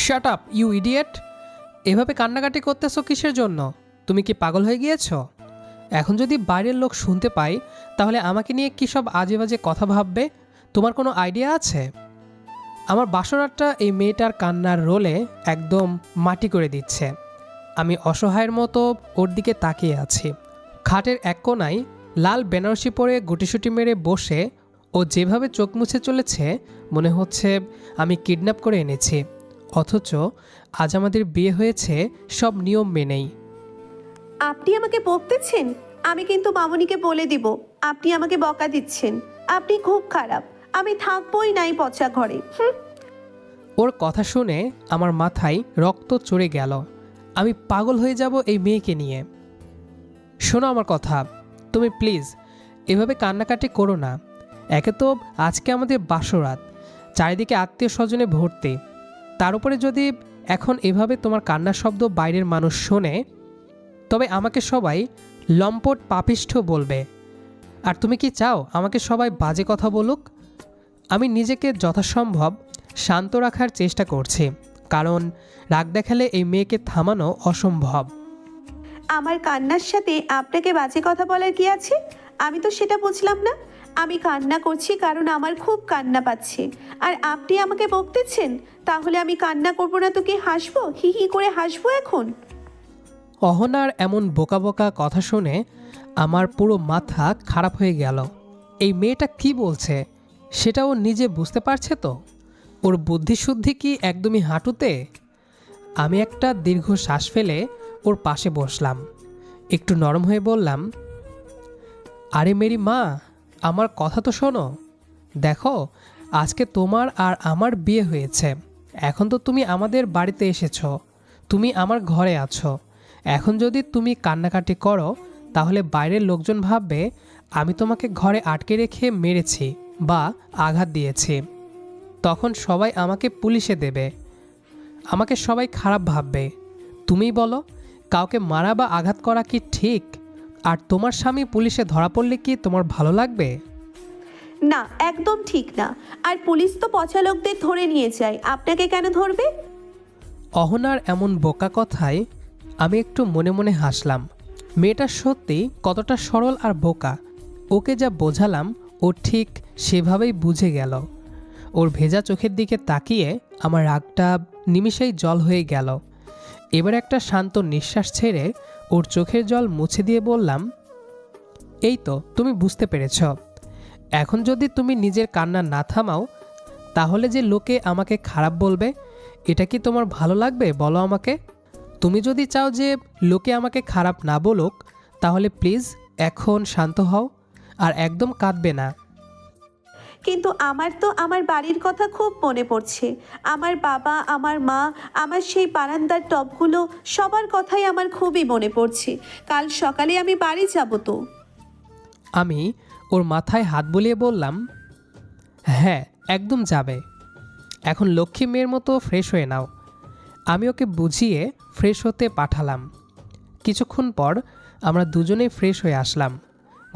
Shut up you idiot! এভাবে কান্নাকাটি করতেছো কিসের জন্য? তুমি কি পাগল হয়ে গিয়েছো? এখন যদি বাইরের লোক শুনতে পায় তাহলে আমাকে নিয়ে কী সব আজে বাজে কথা ভাববে? তোমার কোনো আইডিয়া আছে? আমার বাসরাতটা এই মেয়েটার কান্নার রোলে একদম মাটি করে দিচ্ছে। আমি অসহায়ের মতো ওর দিকে তাকিয়ে আছি। খাটের এক কোণায় লাল বেনারসি পরে গুটিসুটি মেরে বসে ও যেভাবে চোখ মুছে চলেছে মনে হচ্ছে আমি কিডন্যাপ করে এনেছি, অথচ আজ আমাদের বিয়ে হয়েছে সব নিয়ম মেনেই। আপনি আমাকে বকতেছেন? আমি কিন্তু মামুনিকে বলে দিব আপনি আমাকে বকা দিচ্ছেন। আপনি খুব খারাপ। আমি থাকবোই নাই পচা ঘরে। ওর কথা শুনে আমার মাথায় রক্ত চড়ে গেল। আমি পাগল হয়ে যাব এই মেয়েকে নিয়ে। শোনো আমার কথা, তুমি প্লিজ এভাবে কান্নাকাটি করো না। একে তো আজকে আমাদের বাসরাত, চারিদিকে আত্মীয় স্বজনে ভর্তি, তার উপরে যদি এখন এভাবে তোমার কান্নার শব্দ বাইরের মানুষ শোনে তবে আমাকে সবাই লম্পট পাপিষ্ঠ বলবে। আর তুমি কি চাও আমাকে সবাই বাজে কথা বলুক? আমি নিজেকে যথাসম্ভব শান্ত রাখার চেষ্টা করছি, কারণ রাগ দেখালে এই মেয়েকে থামানো অসম্ভব। আমার কান্নার সাথে আপনাকে বাজে কথা বলার কি আছে? আমি তো সেটা বুঝলাম না। আমি কান্না করছি কারণ আমার খুব কান্না পাচ্ছে, আর আপনি আমাকে বকতেছেন। তাহলে আমি কান্না করবো না তো কি হাসবো? হি হি করে হাসবো এখন? অহনার এমন বোকা বোকা কথা শুনে আমার পুরো মাথা খারাপ হয়ে গেল। এই মেয়েটা কি বলছে সেটা ও নিজে বুঝতে পারছে তো? ওর বুদ্ধিশুদ্ধি কি একদমই হাঁটুতে? আমি একটা দীর্ঘ শ্বাস ফেলে ওর পাশে বসলাম। একটু নরম হয়ে বললাম, আরে মেরি মা, আমার কথা তো শোনো। দেখো, আজকে তোমার আর আমার বিয়ে হয়েছে। এখন তো তুমি আমাদের বাড়িতে এসেছো, তুমি আমার ঘরে আছো। এখন যদি তুমি কান্নাকাটি করো তাহলে বাইরের লোকজন ভাববে আমি তোমাকে ঘরে আটকে রেখে মেরেছি বা আঘাত দিয়েছি। তখন সবাই আমাকে পুলিশে দেবে, আমাকে সবাই খারাপ ভাববে। তুমিই বলো, কাউকে মারা বা আঘাত করা কি ঠিক? আর তোমার স্বামী পুলিশে ধরা পড়লে কি তোমার ভালো লাগবে? না, একদম ঠিক না। আর পুলিশ তো পচা লোকদের ধরে নিয়ে যায়, আপনাকে কেন ধরবে? অহনার এমন বোকা কথায় আমি একটু মনে মনে হাসলাম। মেয়েটা সত্যি কতটা সরল আর বোকা। ওকে যা বোঝালাম ও ঠিক সেভাবেই বুঝে গেল। ওর ভেজা চোখের দিকে তাকিয়ে আমার রাগটা নিমিষেই জল হয়ে গেল। এবার একটা শান্ত নিঃশ্বাস ছেড়ে ওর চোখের জল মুছে দিয়ে বললাম, এই তো তুমি বুঝতে পেরেছ। এখন যদি তুমি নিজের কান্না না থামাও তাহলে যে লোকে আমাকে খারাপ বলবে, এটা কি তোমার ভালো লাগবে বলো আমাকে? তুমি যদি চাও যে লোকে আমাকে খারাপ না বলুক তাহলে প্লিজ এখন শান্ত হও আর একদম কাঁদবে না। কিন্তু আমার তো আমার বাড়ির কথা খুব মনে পড়ছে। আমার বাবা, আমার মা, আমার সেই বারান্দার টবগুলো, সবার কথাই আমার খুবই মনে পড়ছে। কাল সকালে আমি বাড়ি যাব তো। আমি ওর মাথায় হাত বুলিয়ে বললাম, হ্যাঁ একদম যাবে। এখন লক্ষ্মী মেয়ের মতো ফ্রেশ হয়ে নাও। আমি ওকে বুঝিয়ে ফ্রেশ হতে পাঠালাম। কিছুক্ষণ পর আমরা দুজনেই ফ্রেশ হয়ে আসলাম।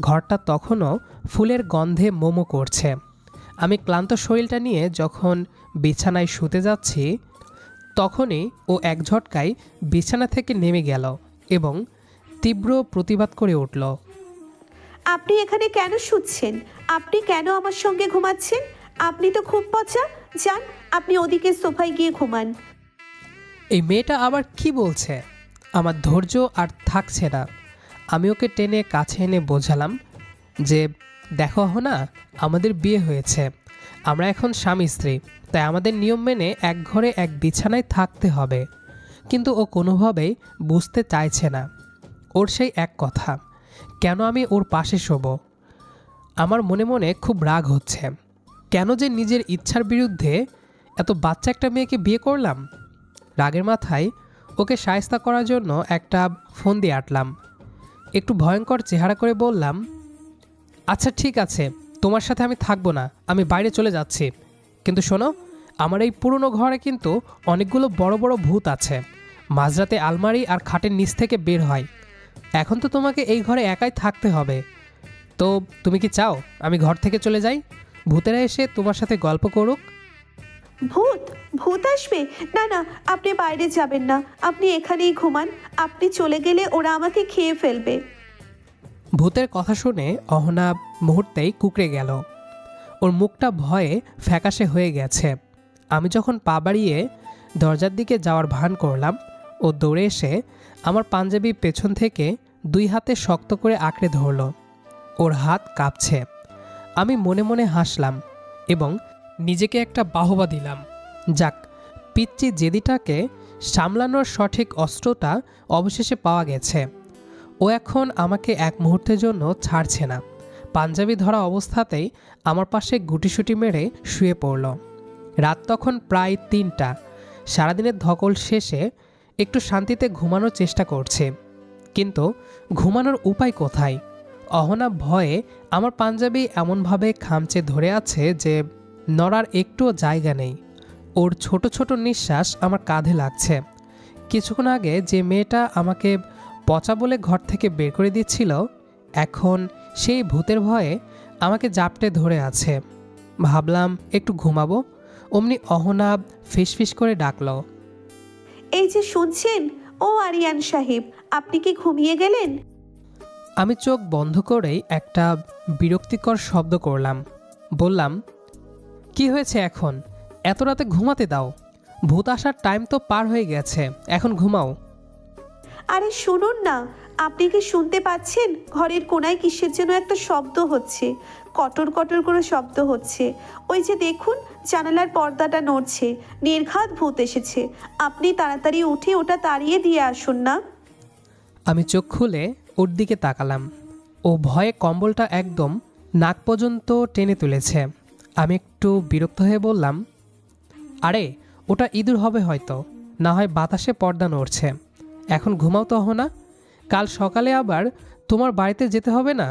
ঘরটা তখনও ফুলের গন্ধে মোমো করছে। আমি ক্লান্ত শরীরটা নিয়ে যখন বিছানায় শুতে যাচ্ছি তখনই ও এক ঝটকায় বিছানা থেকে নেমে গেল এবং তীব্র প্রতিবাদ করে উঠল। আপনি এখানে কেন শুচ্ছেন? আপনি কেন আমার সঙ্গে ঘুমাচ্ছেন? আপনি তো খুব পচা। যান, আপনি ওদিকে সোফায় গিয়ে ঘুমান। এই মেয়েটা আবার কি বলছে? আমার ধৈর্য আর থাকছে না। আমি ওকে টেনে কাছে এনে বোঝালাম যে দেখো না, আমাদের বিয়ে হয়েছে, আমরা এখন স্বামী স্ত্রী, তাই আমাদের নিয়ম মেনে এক ঘরে এক বিছানায় থাকতে হবে। কিন্তু ও কোনোভাবেই বুঝতে চাইছে না। ওর সেই এক কথা, কেন আমি ওর পাশে শোবো? আমার মনে মনে খুব রাগ হচ্ছে। কেন যে নিজের ইচ্ছার বিরুদ্ধে এত বাচ্চা একটা মেয়েকে বিয়ে করলাম। রাগের মাথায় ওকে শায়েস্তা করার জন্য একটা ফোন দিয়ে আটলাম। একটু ভয়ঙ্কর চেহারা করে বললাম, আচ্ছা ঠিক আছে, তোমার সাথে আমি থাকবো না, আমি বাইরে চলে যাচ্ছি। কিন্তু শোনো, আমার এই পুরনো ঘরে কিন্তু অনেকগুলো বড় বড় ভূত আছে। মাঝরাতে আলমারি আর খাটের নিচ থেকে বের হয়। এখন তো তোমাকে এই ঘরে একাই থাকতে হবে। তো তুমি কি চাও আমি ঘর থেকে চলে যাই? ভূতেরা এসে তোমার সাথে গল্প করুক? ভূত? ভূত আসবে? না না, আপনি বাইরে যাবেন না, আপনি এখানেই ঘুমান। আপনি চলে গেলে ওরা আমাকে খেয়ে ফেলবে। ভূতের কথা শুনে অহনা মুহূর্তেই কুঁকড়ে গেল। ওর মুখটা ভয়ে ফ্যাকাশে হয়ে গেছে। আমি যখন পা বাড়িয়ে দরজার দিকে যাওয়ার ভান করলাম, ও দৌড়ে এসে আমার পাঞ্জাবি পেছন থেকে 2 হাতে শক্ত করে আঁকড়ে ধরল। ওর হাত কাঁপছে। আমি মনে মনে হাসলাম এবং নিজেকে একটা বাহবা দিলাম। যাক, পিচ্চি জেদিটাকে সামলানোর সঠিক অস্ত্রটা অবশেষে পাওয়া গেছে। ও এখন আমাকে এক মুহূর্তের জন্য ছাড়ছে না। পাঞ্জাবি ধরা অবস্থাতেই আমার পাশে গুটিসুটি মেরে শুয়ে পড়ল। রাত তখন প্রায় 3টা। সারাদিনের ধকল শেষে একটু শান্তিতে ঘুমানোর চেষ্টা করছে, কিন্তু ঘুমানোর উপায় কোথায়? অহনা ভয়ে আমার পাঞ্জাবি এমনভাবে খামচে ধরে আছে যে নড়ার একটুও জায়গা নেই। ওর ছোট ছোট নিঃশ্বাস আমার কাঁধে লাগছে। কিছুক্ষণ আগে যে মেয়েটা আমাকে পচা বলে ঘর থেকে বের করে দিচ্ছিল, এখন সেই ভূতের ভয়ে আমাকে জাপটে ধরে আছে। ভাবলাম একটু ঘুমাবো, অমনি অহনা ফিসফিস করে ডাকল। এই যে শুনছেন, ও আরিয়ান সাহেব, আপনি কি ঘুমিয়ে গেলেন? আমি চোখ বন্ধ করেই একটা বিরক্তিকর শব্দ করলাম। বললাম, কি হয়েছে এখন? এত রাতে ঘুমাতে দাও। ভূত আসার টাইম তো পার হয়ে গেছে, এখন ঘুমাও। আরে শুনুন না, আপনি কি শুনতে পাচ্ছেন? ঘরের কোনায় কিসের যেন একটা শব্দ হচ্ছে, কটর কটর করে শব্দ হচ্ছে। ওই যে দেখুন, জানালার পর্দাটা নড়ছে, নির্ঘাত ভূত এসেছে। আপনি তাড়াতাড়ি উঠে ওটা তাড়িয়ে দিয়ে আসুন না। আমি চোখ খুলে ওর দিকে তাকালাম। ও ভয়ে কম্বলটা একদম নাক পর্যন্ত টেনে তুলেছে। আমি একটু বিরক্ত হয়ে বললাম, আরে ওটা ইঁদুর হবে হয়তো, না হয় বাতাসে পর্দা নড়ছে। এখন ঘুমাও তো না, কাল সকালে আবার তোমার বাড়িতে যেতে হবে না?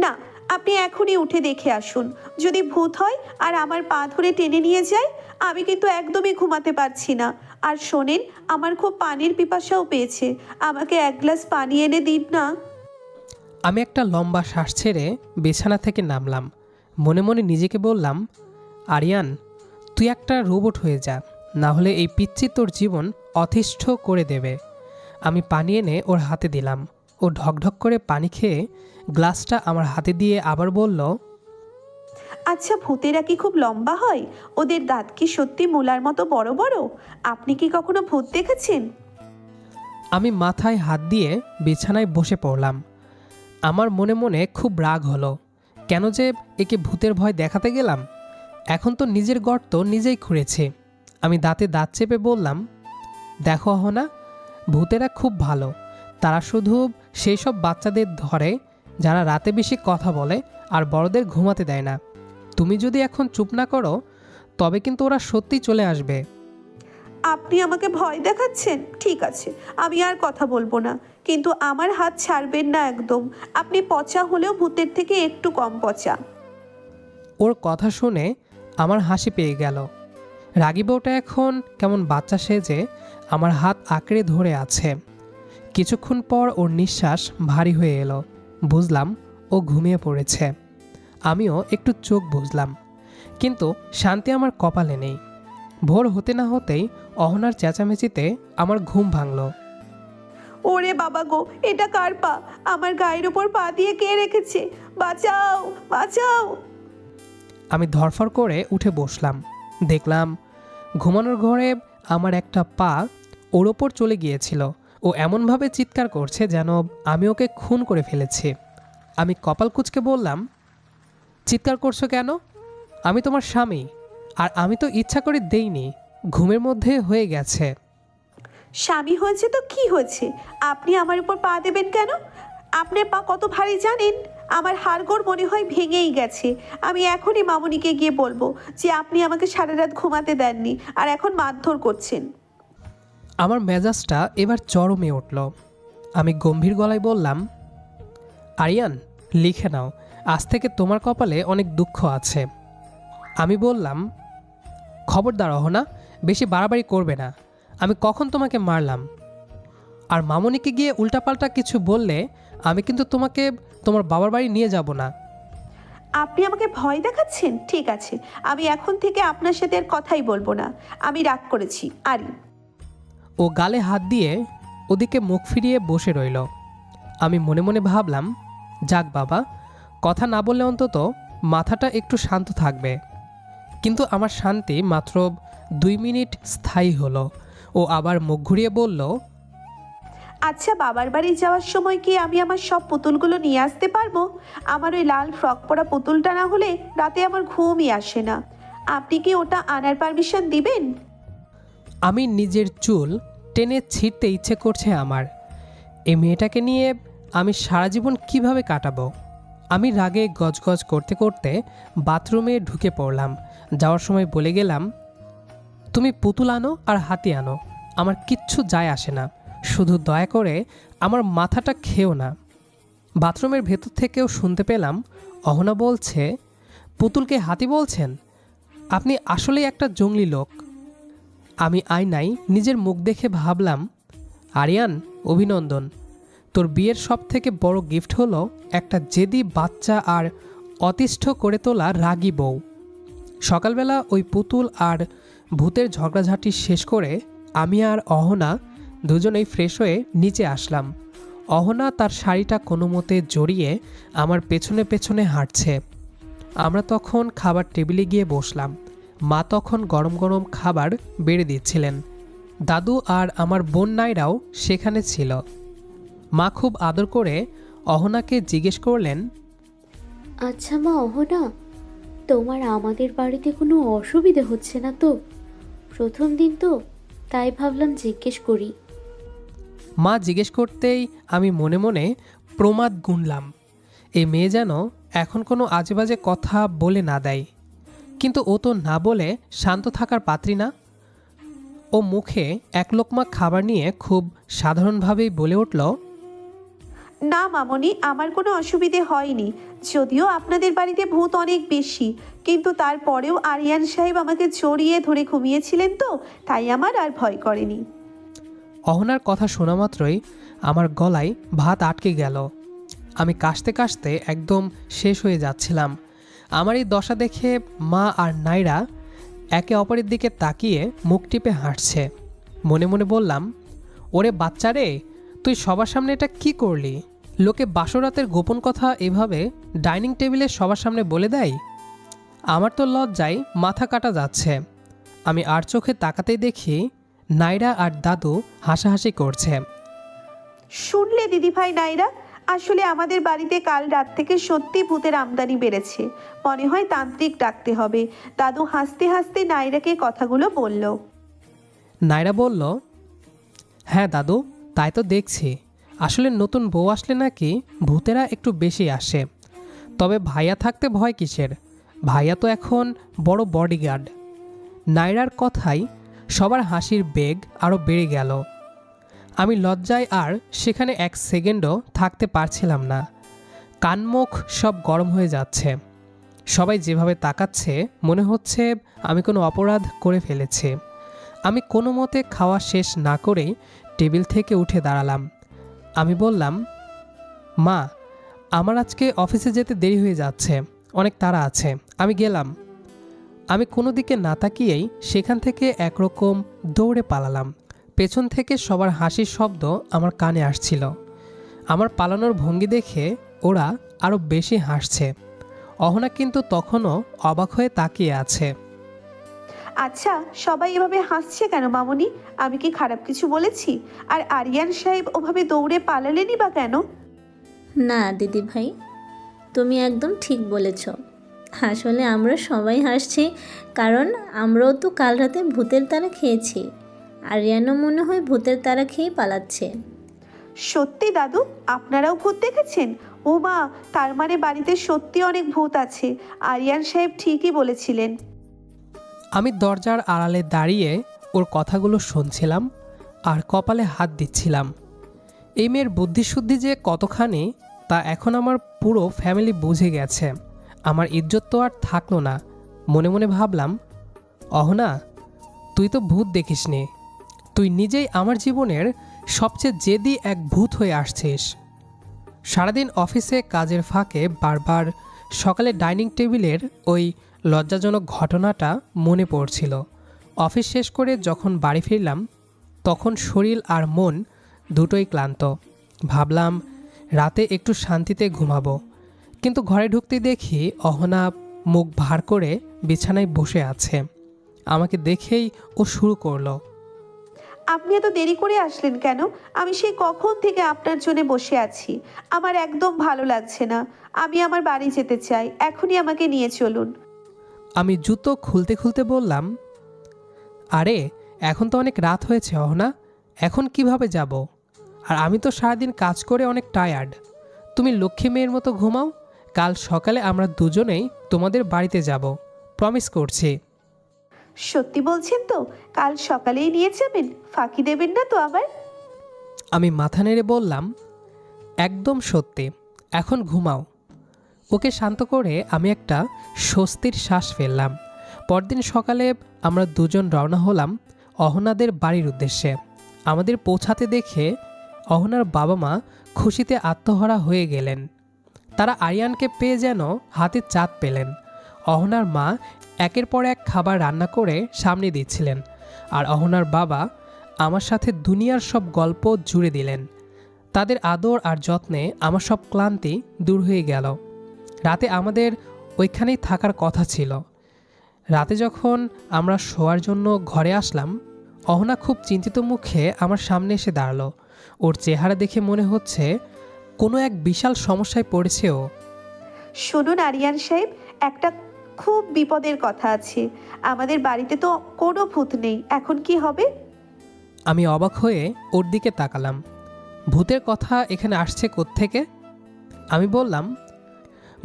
না, আপনি এখনই উঠে দেখে আসুন। যদি ভূত হয় আর আমার পা ধরে টেনে নিয়ে যায়, আমি কিন্তু একদমই ঘুমাতে পারছি না। আর শোনেন, আমার খুব পানির পিপাসাও পেয়েছে, আমাকে 1 গ্লাস পানি এনে দিন না। আমি একটা লম্বা শ্বাস ছেড়ে বিছানা থেকে নামলাম। মনে মনে নিজেকে বললাম, আরিয়ান, তুই একটা রোবট হয়ে যা, না হলে এই পিচ্চি তোর জীবন অতিষ্ঠ করে দেবে। আমি পানি এনে ওর হাতে দিলাম। ও ঢকঢক করে পানি খেয়ে গ্লাসটা আমার হাতে দিয়ে আবার বলল, আচ্ছা, ভূতেরা কি খুব লম্বা হয়? ওদের দাঁত কি সত্যি মূলার মতো বড় বড়? আপনি কি কখনো ভূত দেখেছেন? আমি মাথায় হাত দিয়ে বিছানায় বসে পড়লাম। আমার মনে মনে খুব রাগ হলো। কেন যে একে ভূতের ভয় দেখাতে গেলাম? এখন তো নিজের গর্ত নিজেই খুঁড়েছি। আমি দাঁতে দাঁত চেপে বললাম, দেখো অহনা, ভূতেরা খুব ভালো। তারা শুধু সেই সব বাচ্চাদের ধরে যারা রাতে বেশি কথা বলে আর বড়দের ঘুমাতে দেয় না। তুমি যদি এখন চুপ না করো, তবে কিন্তু ওরা সত্যিই চলে আসবে। আপনি আমাকে ভয় দেখাচ্ছেন? ঠিক আছে, আমি আর কথা বলবো না, কিন্তু আমার হাত ছাড়বেন না একদম। আপনি পচা হলেও ভূতের থেকে একটু কম পচা। ওর কথা শুনে আমার হাসি পেয়ে গেল। রাগী বউটা এখন কেমন বাচ্চা সেজে আমার হাত আঁকড়ে ধরে আছে। কিছুক্ষণ পর ওর নিঃশ্বাস ভারী হয়ে এলো। বুঝলাম ও ঘুমিয়ে পড়েছে। আমিও একটু চোখ বুঝলাম, কিন্তু শান্তি আমার কপালে নেই। ভোর হতে না হতেই অহনার চেঁচামেচিতে আমার ঘুম ভাঙল। ওরে বাবা গো, এটা কার পা? আমার গায়ের উপর পা দিয়ে কে রেখেছে? বাঁচাও, বাঁচাও! আমি ধরফর করে উঠে বসলাম। দেখলাম ঘুমানোর ঘরে আমার একটা পা ওর ওপর চলে গিয়েছিল। ও এমনভাবে চিৎকার করছে যেন আমি ওকে খুন করে ফেলেছি। আমি কপাল কুঁচকে বললাম, চিৎকার করছো কেন? আমি তোমার স্বামী, আর আমি তো ইচ্ছা করে দেইনি, ঘুমের মধ্যে হয়ে গেছে। স্বামী হয়েছে তো কি হয়েছে? আপনি আমার উপর পা দেবেন কেন? আপনার পা কত ভারী জানেন? আমার হাড়গোড় মনে হয় ভেঙেই গেছে। আমি এখনই মামুনিকে গিয়ে বলবো যে আপনি আমাকে সারা রাত ঘুমাতে দেননি আর এখন মারধর করছেন। আমার মেজাজটা এবার চরমে উঠল। আমি গম্ভীর গলায় বললাম, আরিয়ান, লিখে নাও, আজ থেকে তোমার কপালে অনেক দুঃখ আছে। আমি বললাম, খবরদার অহনা, বেশি বাড়াবাড়ি করবে না। আমি কখন তোমাকে মারলাম? আর মামুনিকে গিয়ে উল্টাপাল্টা কিছু বললে আমি কিন্তু তোমাকে তোমার বাবার বাড়ি নিয়ে যাব না। আপনি আমাকে ভয় দেখাচ্ছেন? ঠিক আছে, আমি এখন থেকে আপনার সাথে আর কথাই বলবো না। আমি রাগ করেছি। আরিন। ও গালে হাত দিয়ে ওদিকে মুখ ফিরিয়ে বসে রইল। আমি মনে মনে ভাবলাম, যাক বাবা, কথা না বললে অন্তত মাথাটা একটু শান্ত থাকবে। কিন্তু আমার শান্তি মাত্র 2 মিনিট স্থায়ী হলো। ও আবার মুখ ঘুরিয়ে বলল, আচ্ছা, বাবার বাড়ি যাওয়ার সময় কি আমি আমার সব পুতুলগুলো নিয়ে আসতে পারবো? আমার ওই লাল ফ্রক পরা পুতুলটা না হলে রাতে আমার ঘুমই আসে না। আপনি কি ওটা আনার পারমিশন দিবেন? আমি নিজের চুল টেনে ছিঁড়তে ইচ্ছে করছে আমার। এই মেয়েটাকে নিয়ে আমি সারা জীবন কিভাবে কাটাবো? আমি রাগে গজগজ করতে করতে বাথরুমে ঢুকে পড়লাম। যাওয়ার সময় বলে গেলাম, তুমি পুতুল আনো আর হাতি আনো, আমার কিচ্ছু যায় আসে না, শুধু দয়া করে আমার মাথাটা খেও না। বাথরুমের ভেতর থেকেও শুনতে পেলাম অহনা বলছে, পুতুলকে হাতি বলছেন? আপনি আসলেই একটা জঙ্গলি লোক। আমি আয়নায় নিজের মুখ দেখে ভাবলাম, আরিয়ান, অভিনন্দন। তোর বিয়ের সব থেকে বড় গিফট হলো একটা জেদি বাচ্চা আর অতিষ্ঠ করে তোলা রাগী বউ। সকালবেলা ওই পুতুল আর ভূতের ঝগড়াঝাটি শেষ করে আমি আর অহনা দুজনেই ফ্রেশ হয়ে নিচে আসলাম। অহনা তার শাড়িটা কোনো মতে জড়িয়ে আমার পেছনে পেছনে হাঁটছে। আমরা তখন খাবার টেবিলে গিয়ে বসলাম। মা তখন গরম গরম খাবার বেড়ে দিচ্ছিলেন। দাদু আর আমার বোন নাইরাও সেখানে ছিল। মা খুব আদর করে অহনাকে জিজ্ঞেস করলেন, আচ্ছা মা অহনা, তোমার আমাদের বাড়িতে কোনো অসুবিধে হচ্ছে না তো? প্রথম দিন তো, তাই ভাবলাম জিজ্ঞেস করি। মা জিজ্ঞেস করতেই আমি মনে মনে প্রমাদ গুনলাম, এই মেয়ে যেন এখন কোনো আজেবাজে কথা বলে না দেয়। কিন্তু ও তো না বলে শান্ত থাকার পাত্রী না। ও মুখে এক লোকমা খাবার নিয়ে খুব সাধারণভাবেই বলে উঠল, না মামনি, আমার কোনো অসুবিধে হয়নি। যদিও আপনাদের বাড়িতে ভূত অনেক বেশি, কিন্তু তারপরেও আরিয়ান সাহেব আমাকে জড়িয়ে ধরে ঘুমিয়েছিলেন, তো তাই আমার আর ভয় করেনি। অহনার কথা শোনা মাত্রই আমার গলায় ভাত আটকে গেল। আমি কাশতে কাশতে একদম শেষ হয়ে যাচ্ছিলাম। আমার এই দশা দেখে মা আর নাইরা একে অপরের দিকে তাকিয়ে মুখ টিপে হাসছে। মনে মনে বললাম, ওরে বাচ্চারে, তুই সবার সামনে এটা কি করলি? লোকে বাসরাতের গোপন কথা এভাবে ডাইনিং টেবিলে সবার সামনে বলে দেয়? আমার তো লজ্জায় মাথা কাটা যাচ্ছে। আমি আর চোখে তাকাতেই দেখি নাইরা আর দাদু হাসাহাসি করছে। শুনলে দিদিভাই নাইরা, আসলে আমাদের বাড়িতে কাল রাত থেকে সত্যি ভূতের আমদানি বেড়েছে। মনে হয় তান্ত্রিক ডাকতে হবে। দাদু হাসতে হাসতে নাইরাকে কথাগুলো বলল। নাইরা বলল, হ্যাঁ দাদু, তাই তো দেখছি। আসলে নতুন বউ আসলে নাকি ভূতেরা একটু বেশি আসে। তবে ভাইয়া থাকতে ভয় কিসের? ভাইয়া তো এখন বড় বডিগার্ড। নাইরার কথাই সবার হাসির বেগ আরও বেড়ে গেল। আমি লজ্জায় আর সেখানে এক সেকেন্ডও থাকতে পারছিলাম না। কানমুখ সব গরম হয়ে যাচ্ছে। সবাই যেভাবে তাকাচ্ছে মনে হচ্ছে আমি কোনো অপরাধ করে ফেলেছি। আমি কোনো মতে খাওয়া শেষ না করেই টেবিল থেকে উঠে দাঁড়ালাম। আমি বললাম, মা, আমার আজকে অফিসে যেতে দেরি হয়ে যাচ্ছে, অনেক তাড়া আছে, আমি গেলাম। আমি কোনো দিকে না তাকিয়েই সেখান থেকে একরকম দৌড়ে পালালাম। পেছন থেকে সবার হাসির শব্দ আমার কানে আসছিল। আমার পালানোর ভঙ্গি দেখে ওরা আরও বেশি হাসছে। অহনা কিন্তু তখনও অবাক হয়ে তাকিয়ে আছে। আচ্ছা, সবাই এভাবে হাসছে কেন মামনি? আমি কি খারাপ কিছু বলেছি? আর আরিয়ান সাহেব ওভাবে দৌড়ে পালালেনই বা কেন? না দিদি ভাই, তুমি একদম ঠিক বলেছ। আসলে আমরা সবাই হাসছি কারণ আমরাও তো কাল রাতে ভূতের তাড়া খেয়েছি। আরিয়ানও মনে হয় ভূতের তাড়া খেয়ে পালাচ্ছে। সত্যি দাদু, আপনারাও ভূত দেখেছেন? ও মা, তার মানে বাড়িতে সত্যি অনেক ভূত আছে। আরিয়ান সাহেব ঠিকই বলেছিলেন। আমি দরজার আড়ালে দাঁড়িয়ে ওর কথাগুলো শুনছিলাম আর কপালে হাত দিচ্ছিলাম। এই মেয়ের বুদ্ধিশুদ্ধি যে কতখানি তা এখন আমার পুরো ফ্যামিলি বুঝে গেছে। আমার ইজ্জত তো আর থাকলো না। মনে মনে ভাবলাম, অহনা, তুই তো ভূত দেখিসনি। তুই নিজেই আমার জীবনের সবচেয়ে জেদি এক ভূত হয়ে আসছিস। সারাদিন অফিসে কাজের ফাঁকে বারবার সকালে ডাইনিং টেবিলের ওই লজ্জাজনক ঘটনাটা মনে পড়ছিল। অফিস শেষ করে যখন বাড়ি ফিরলাম তখন শরীর আর মন দুটোই ক্লান্ত। ভাবলাম রাতে একটু শান্তিতে ঘুমাবো, কিন্তু ঘরে ঢুকতেই দেখি অহনা মুখ ভার করে বিছানায় বসে আছে। আমাকে দেখেই ও শুরু করলো, আপনি এত দেরি করে আসলেন কেন? আমি সেই কখন থেকে আপনার জন্য বসে আছি। আমার একদম ভালো লাগছে না। আমি আমার বাড়ি যেতে চাই, এখনই আমাকে নিয়ে চলুন। আমি জুতো খুলতে খুলতে বললাম, আরে এখন তো অনেক রাত হয়েছে অহনা, এখন কিভাবে যাব? আর আমি তো সারাদিন কাজ করে অনেক টায়ার্ড। তুমি লক্ষ্মী মেয়ের মতো ঘুমাও, কাল সকালে আমরা দুজনেই তোমাদের বাড়িতে যাব, প্রমিস করছি। সত্যি বলছেন তো? কাল সকালেই নিয়ে যাবেন? ফাঁকি দেবেন না তো আবার? আমি মাথা নেড়ে বললাম, একদম সত্যি, এখন ঘুমাও। ওকে শান্ত করে আমি একটা স্বস্তির শ্বাস ফেললাম। পরদিন সকালে আমরা দুজন রওনা হলাম অহনাদের বাড়ির উদ্দেশ্যে। আমাদের পৌঁছাতে দেখে অহনার বাবা মা খুশিতে আত্মহারা হয়ে গেলেন। তারা আরিয়ানকে পেয়ে যেন হাতে চাঁদ পেলেন। অহনার মা একের পর এক খাবার রান্না করে সামনে দিচ্ছিলেন, আর অহনার বাবা আমার সাথে দুনিয়ার সব গল্প জুড়ে দিলেন। তাদের আদর আর যত্নে আমার সব ক্লান্তি দূর হয়ে গেল। রাতে আমাদের ওইখানেই থাকার কথা ছিল। রাতে যখন আমরা শোয়ার জন্য ঘরে আসলাম, অহনা খুব চিন্তিত মুখে আমার সামনে এসে দাঁড়ালো। ওর চেহারা দেখে মনে হচ্ছে কোনো এক বিশাল সমস্যায় পড়েছে ও। শুনুন আরিয়ান সাহেব, একটা খুব বিপদের কথা আছে। আমাদের বাড়িতে তো কোনো ভূত নেই, এখন কি হবে? আমি অবাক হয়ে ওর দিকে তাকালাম। ভূতের কথা এখানে আসছে কোত্থেকে? আমি বললাম,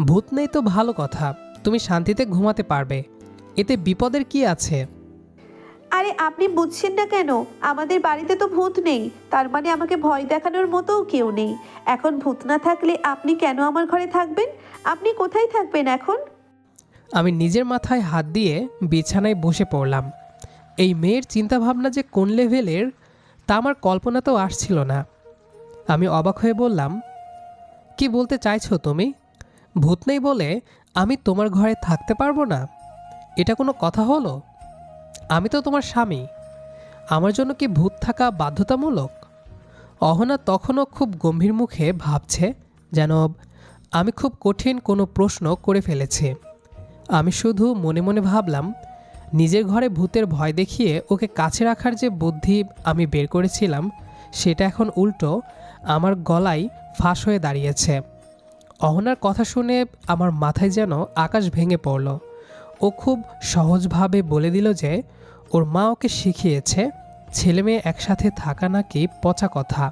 ভূত নেই তো ভালো কথা, তুমি শান্তিতে ঘুমাতে পারবে, এতে বিপদের কি আছে? আরে আপনি বুঝছেন না কেন? আমাদের বাড়িতে তো ভূত নেই, তার মানে আমাকে ভয় দেখানোর মতোও কেউ নেই। এখন ভূত না থাকলে আপনি কেন আমার ঘরে থাকবেন? আপনি কোথায় থাকবেন এখন? আমি নিজের মাথায় হাত দিয়ে বিছানায় বসে পড়লাম। এই মেয়ের চিন্তাভাবনা যে কোন লেভেলের তা আমার কল্পনাতেও আসছিল না। আমি অবাক হয়ে বললাম, কি বলতে চাইছো তুমি? ভূত নেই বলে আমি তোমার ঘরে থাকতে পারবো না? এটা কোনো কথা হলো? আমি তো তোমার স্বামী, আমার জন্য কি ভূত থাকা বাধ্যতামূলক? অহনা তখনও খুব গম্ভীর মুখে ভাবছে, যেন আমি খুব কঠিন কোনো প্রশ্ন করে ফেলেছি। আমি শুধু মনে মনে ভাবলাম, নিজের ঘরে ভূতের ভয় দেখিয়ে ওকে কাছে রাখার যে বুদ্ধি আমি বের করেছিলাম সেটা এখন উল্টো আমার গলায় ফাঁস হয়ে দাঁড়িয়েছে। অহনার কথা শুনে আমার মাথায় যেন আকাশ ভেঙে পড়ল। ও খুব সহজভাবে বলে দিল যে ওর মা ওকে শিখিয়েছে ছেলে মেয়ে একসাথে থাকা নাকি পচা কথা।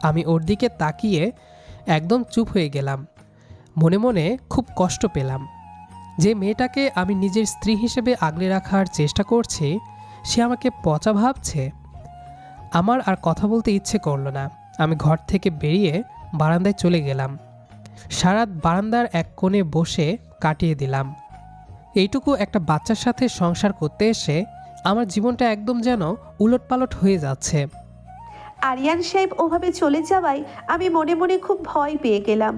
আমি ওর দিকে তাকিয়ে একদম চুপ হয়ে গেলাম। মনে মনে খুব কষ্ট পেলাম। যে মেয়েটাকে আমি নিজের স্ত্রী হিসেবে আগলে রাখার চেষ্টা করছি সে আমাকে পচা ভাবছে। আমার আর কথা বলতে ইচ্ছে করলো না। আমি ঘর থেকে বেরিয়ে বারান্দায় চলে গেলাম। সারাত বারান্দার এক কোণে বসে কাটিয়ে দিলাম। এইটুকু একটা বাচ্চার সাথে সংসার করতে এসে আমার জীবনটা একদম যেন উলটপালট হয়ে যাচ্ছে। আরিয়ান সাহেব ওভাবে চলে যাওয়ায় আমি মনে মনে খুব ভয় পেয়ে গেলাম।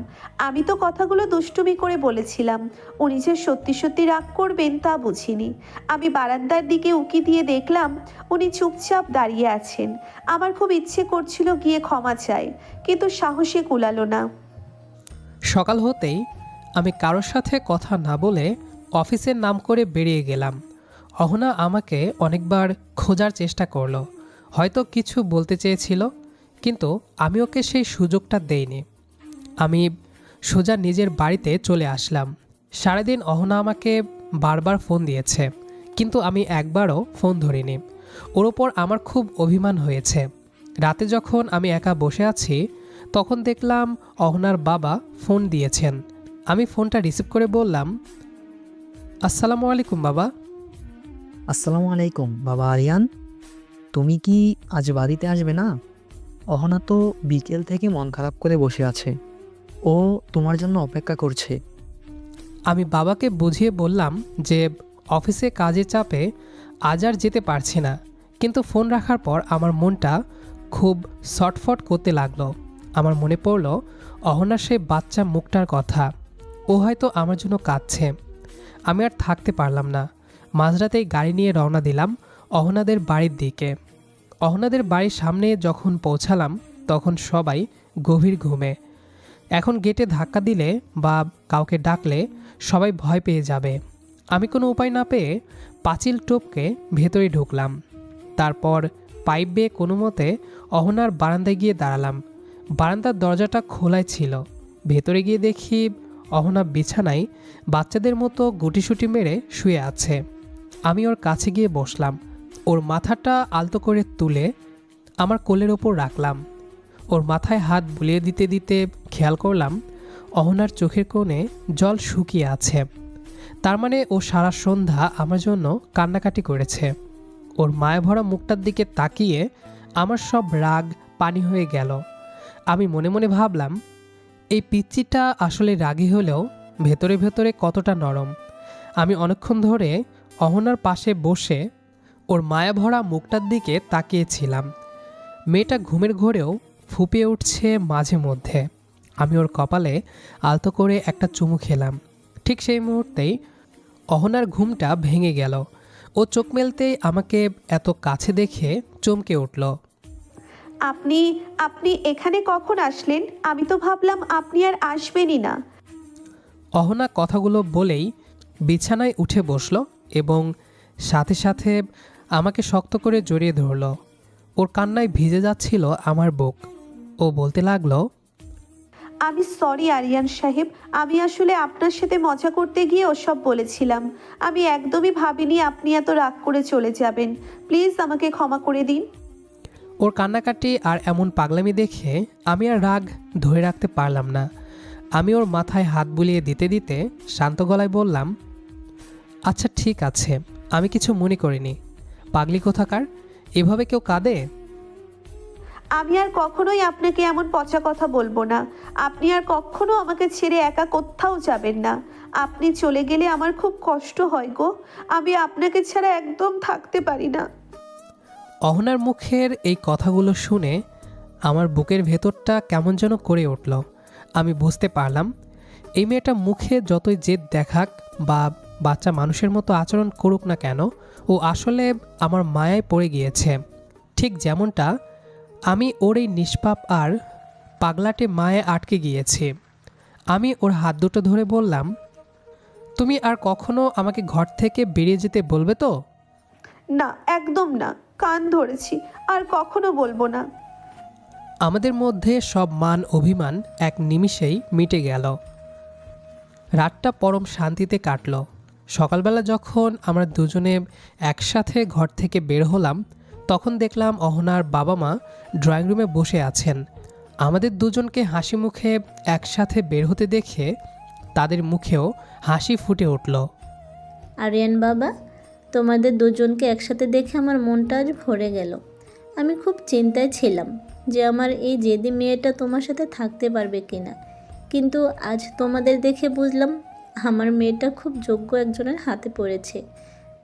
আমি তো কথাগুলো দুষ্টুমি করে বলেছিলাম, উনি যে সত্যি সত্যি রাগ করবেন তা বুঝিনি। আমি বারান্দার দিকে উকি দিয়ে দেখলাম উনি চুপচাপ দাঁড়িয়ে আছেন। আমার খুব ইচ্ছে করছিল গিয়ে ক্ষমা চাই, কিন্তু সাহসে কুলালো না। সকাল হতেই আমি কারোর সাথে কথা না বলে অফিসের নাম করে বেরিয়ে গেলাম। অহনা আমাকে অনেকবার খোঁজার চেষ্টা করলো, হয়তো কিছু বলতে চেয়েছিল, কিন্তু আমি ওকে সেই সুযোগটা দেইনি। আমি সোজা নিজের বাড়িতে চলে আসলাম। সারাদিন অহনা আমাকে বারবার ফোন দিয়েছে, কিন্তু আমি একবারও ফোন ধরিনি। ওর ওপর আমার খুব অভিমান হয়েছে। রাতে যখন আমি একা বসে আছি তখন দেখলাম অহনার বাবা ফোন দিয়েছেন। আমি ফোনটা রিসিভ করে বললাম, আসসালামু আলাইকুম বাবা। আসসালামু আলাইকুম বাবা আরিয়ান, তুমি কি আজ বাড়িতে আসবে না? অহনা তো বিকেল থেকে মন খারাপ করে বসে আছে, ও তোমার জন্য অপেক্ষা করছে। আমি বাবাকে বুঝিয়ে বললাম যে অফিসে কাজের চাপে আজ আর যেতে পারছি না, কিন্তু ফোন রাখার পর আমার মনটা খুব ছটফট করতে লাগলো। আমার মনে পড়ল অহনার সেই বাচ্চা মুখটার কথা। ও হয়তো আমার জন্য কাঁদছে। আমি আর থাকতে পারলাম না। মাঝরাতেই গাড়ি নিয়ে রওনা দিলাম অহনাদের বাড়ির দিকে। অহনাদের বাড়ির সামনে যখন পৌঁছালাম তখন সবাই গভীর ঘুমে। এখন গেটে ধাক্কা দিলে বা কাউকে ডাকলে সবাই ভয় পেয়ে যাবে। আমি কোনো উপায় না পেয়ে পাঁচিল টপকে ভেতরে ঢুকলাম। তারপর পাইপ বেয়ে কোনো মতে অহনার বারান্দায় গিয়ে দাঁড়ালাম। বারান্দার দরজাটা খোলাই ছিল। ভেতরে গিয়ে দেখি অহনা বিছানায় বাচ্চাদের মতো গুটিসুটি মেরে শুয়ে আছে। আমি ওর কাছে গিয়ে বসলাম। ওর মাথাটা আলতো করে তুলে আমার কোলের ওপর রাখলাম। ওর মাথায় হাত বুলিয়ে দিতে দিতে খেয়াল করলাম অহনার চোখের কোণে জল শুকিয়ে আছে। তার মানে ও সারা সন্ধ্যা আমার জন্য কান্নাকাটি করেছে। ওর মায়া ভরা মুখটার দিকে তাকিয়ে আমার সব রাগ পানি হয়ে গেল। আমি মনে মনে ভাবলাম, এই পিচ্চিটা আসলে রাগী হলেও ভেতরে ভেতরে কতটা নরম। আমি অনেকক্ষণ ধরে অহনার পাশে বসে ওর মায়া ভরা মুখটার দিকে তাকিয়েছিলাম। মেয়েটা ঘুমের ঘোরেও ফুঁপিয়ে উঠছে মাঝে মধ্যে। আমি ওর কপালে আলতো করে একটা চুমু খেলাম। ঠিক সেই মুহূর্তেই অহনার ঘুমটা ভেঙে গেল। ও চোখ মেলতেই আমাকে এত কাছে দেখে চমকে উঠল। আপনি আপনি এখানে কখন আসলেন? আমি তো ভাবলাম আপনি আর আসবেনই না। অহনা কথাগুলো বলেই বিছানায় উঠে বসল এবং সাথে সাথে আমাকে শক্ত করে জড়িয়ে ধরল। ওর কান্নায় ভিজে যাচ্ছিল আমার বুক। ও বলতে লাগলো, আমি সরি আরিয়ান সাহেব, আমি আসলে আপনার সাথে মজা করতে গিয়ে ওসব বলেছিলাম। আমি একদমই ভাবিনি আপনি এত রাগ করে চলে যাবেন। প্লিজ আমাকে ক্ষমা করে দিন। ওর কান্নাকাটি আর এমন পাগলামি দেখে আমি আর রাগ ধরে রাখতে পারলাম না। আমি ওর মাথায় হাত বুলিয়ে দিতে দিতে শান্ত গলায় বললাম, আচ্ছা ঠিক আছে, আমি কিছু মনে করিনি। পাগলি কোথাকার, এভাবে কেউ কাঁদে? আমি আর কখনোই আপনাকে এমন পচা কথা বলবো না। আপনি আর কখনো আমাকে ছেড়ে একা কোথাও যাবেন না। আপনি চলে গেলে আমার খুব কষ্ট হয় গো। আমি আপনাকে ছাড়া একদম থাকতে পারি না। অহনার মুখের এই কথাগুলো শুনে আমার বুকের ভেতরটা কেমন যেন করে উঠল। আমি বুঝতে পারলাম এই মেয়েটা মুখে যতই জেদ দেখাক বা বাচ্চা মানুষের মতো আচরণ করুক না কেন, ও আসলে আমার মায়ায় পড়ে গিয়েছে। ঠিক যেমনটা আমি ওর এই নিষ্পাপ আর পাগলাটে মায়ে আটকে গিয়েছি। আমি ওর হাত দুটো ধরে বললাম, তুমি আর কখনো আমাকে ঘর থেকে বেরিয়ে যেতে বলবে তো? না, একদম না। কান ধরেছি, আর কখনো বলবো না। আমাদের মধ্যে সব মান অভিমান এক নিমিষেই মিটে গেল। রাতটা পরম শান্তিতে কাটল। সকালবেলা যখন আমরা দুজনে একসাথে ঘর থেকে বের হলাম তখন দেখলাম অহনার বাবা মা ড্রয়িং রুমে বসে আছেন। আমাদের দুজনকে হাসি মুখে একসাথে বের হতে দেখে তাদের মুখেও হাসি ফুটে উঠল। আরিয়ান বাবা, তোমাদের দুজনকে একসাথে দেখে আমার মনটা আজ ভরে গেল। আমি খুব চিন্তায় ছিলাম যে আমার এই জেদি মেয়েটা তোমার সাথে থাকতে পারবে কিনা, কিন্তু আজ তোমাদের দেখে বুঝলাম আমার মেয়েটা খুব যোগ্য একজনের হাতে পড়েছে।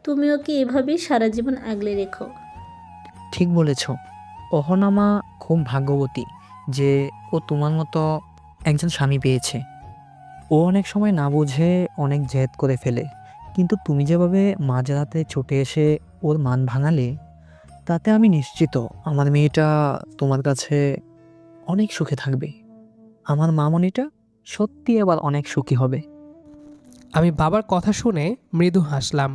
তুমি ওকে এভাবেই সারা জীবন আগলে রেখো। ঠিক বলেছ। অহনা মা খুব ভাগ্যবতী যে ও তোমার মতো একজন স্বামী পেয়েছে। ও অনেক সময় না বুঝে অনেক জেদ করে ফেলে, কিন্তু তুমি যেভাবে মাঝরাতে ছুটে এসে ওর মান ভাঙালে, তাতে আমি নিশ্চিত আমার মেয়েটা তোমার কাছে অনেক সুখে থাকবে। আমার মামনিটা সত্যি এবার অনেক সুখী হবে। আমি বাবার কথা শুনে মৃদু হাসলাম।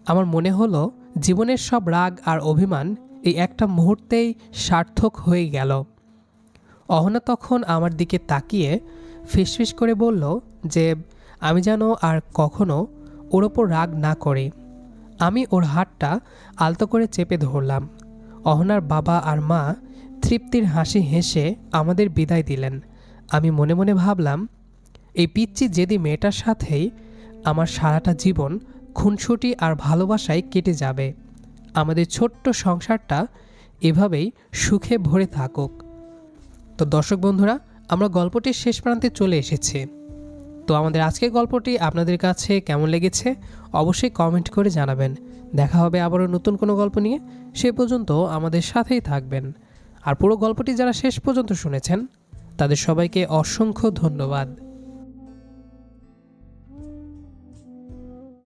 আমার মনে হলো জীবনের সব রাগ আর অভিমান এই একটা মুহূর্তেই সার্থক হয়ে গেল। অহনা তখন আমার দিকে তাকিয়ে ফিসফিস করে বলল যে আমি যেন আর কখনো ওর ওপর রাগ না করি। আমি ওর হাতটা আলতো করে চেপে ধরলাম। অহনার বাবা আর মা তৃপ্তির হাসি হেসে আমাদের বিদায় দিলেন। আমি মনে মনে ভাবলাম, এই পিচ্চি জেদি মেয়েটার সাথেই আমার সারাটা জীবন খুনসুটি আর ভালোবাসায় কেটে যাবে। আমাদের ছোট্ট সংসারটা এভাবেই সুখে ভরে থাকুক। তো দর্শক বন্ধুরা, আমরা গল্পটির শেষ প্রান্তে চলে এসেছি। তো আমাদের আজকের গল্পটি আপনাদের কাছে কেমন লেগেছে অবশ্যই কমেন্ট করে জানাবেন। দেখা হবে আবারও নতুন কোনো গল্প নিয়ে। সে পর্যন্ত আমাদের সাথেই থাকবেন। আর পুরো গল্পটি যারা শেষ পর্যন্ত শুনেছেন তাদের সবাইকে অসংখ্য ধন্যবাদ।